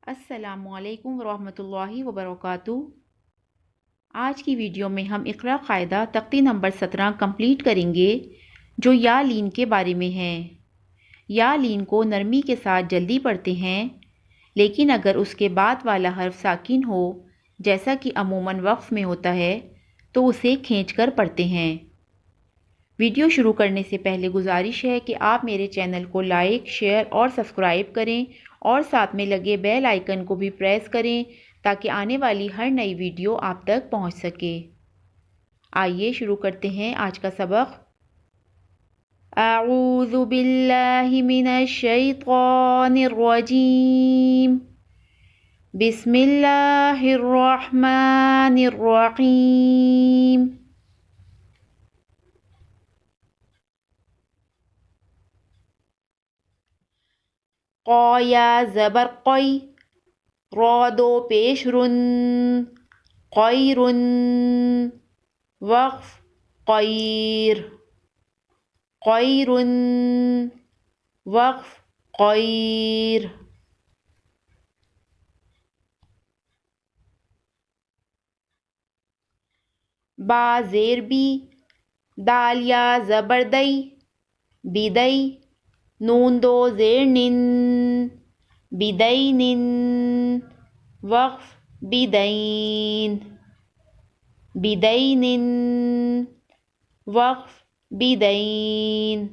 السلام علیکم ورحمۃ اللہ وبرکاتہ۔ آج کی ویڈیو میں ہم اقرا قاعدہ تختی نمبر 17 کمپلیٹ کریں گے جو یا لین کے بارے میں ہے۔ یا لین کو نرمی کے ساتھ جلدی پڑھتے ہیں، لیکن اگر اس کے بعد والا حرف ساکن ہو جیسا کہ عموماً وقف میں ہوتا ہے تو اسے کھینچ کر پڑھتے ہیں۔ ویڈیو شروع کرنے سے پہلے گزارش ہے کہ آپ میرے چینل کو لائک، شیئر اور سبسکرائب کریں اور ساتھ میں لگے بیل آئیکن کو بھی پریس کریں تاکہ آنے والی ہر نئی ویڈیو آپ تک پہنچ سکے۔ آئیے شروع کرتے ہیں آج کا سبق۔ اعوذ باللہ من الشیطان الرجیم، بسم اللہ الرحمن الرحیم۔ قا یا زبر قی، را دو پیش رن، قیرن، وقف قیر، قیرن، وقف قیر۔ با زیر بی، دال یا زبر دئی، بدئی، نون دو زیر نن، بدینن، وقف بدین، بدینن، وقف بدین۔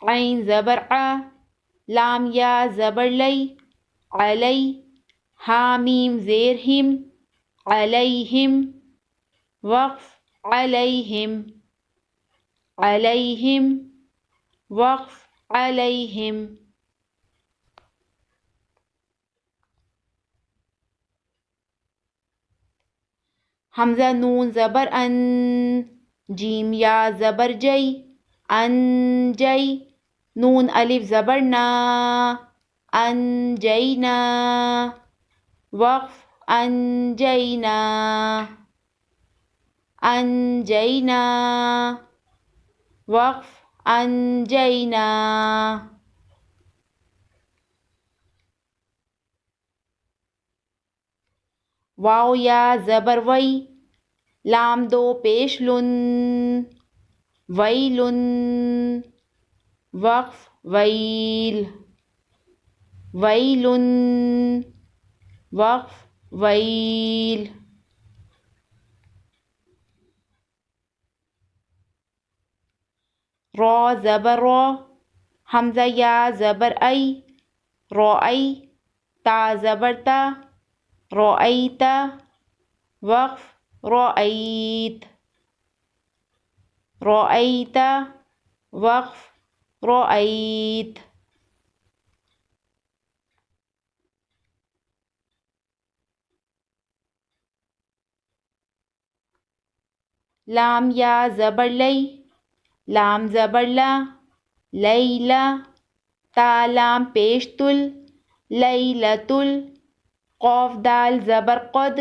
عین زبر ع، لام یا زبر لئی، علی، حامیم زیر ہم، علیہم، وقف علیہم، علیہم، وقف علیہم۔ حمزہ نون زبر ان، جیم یا زبر جئی، انجئی، نون الف زبر نا، انجینا، وقف انجینا، انجینا، وقف انجینا۔ واو یا زبر وئی، لام دو پیش لن، ویلن، وقف ویل، ویلن، وقف ویل۔ را زبر را، حمزہ یا زبر ای، رائی، تا زبر تا، رأیت، وقف رأیت، رأیت، وقف رأیت۔ لام یا زبر لئی، لام زبر لا، لیلا، تا لام پیش تل، لیلۃ ال، قاف دال زبر قد،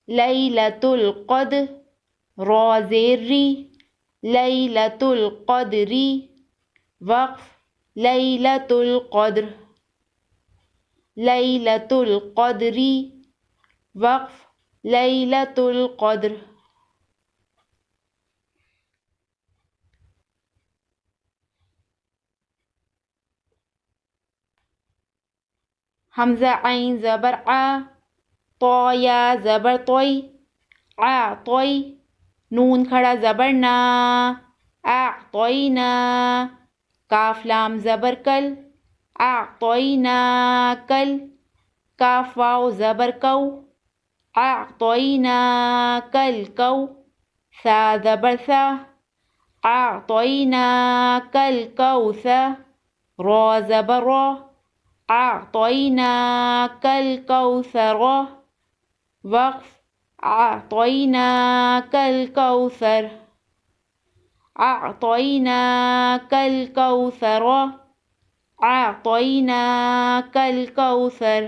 لیلۃ القد، را زیر ری، لیلۃ القدری، وقف لیلۃ القدر، لیلۃ القدری، وقف لیلۃ القدر۔ حمزہ عین زبر ع، طا یا زبر طوئی، اعطوئی، نون کھڑا زبر نا، اعطوئینا، کاف لام زبر کل، اعطوئینا کل، کاف واو زبر کو، اعطوئینا کل کو، سا زبر سا، اعطوئینا کل کوثر، را زبر را، أعطيناك الكوثر، وقف أعطيناك الكوثر، أعطيناك الكوثر، أعطيناك الكوثر۔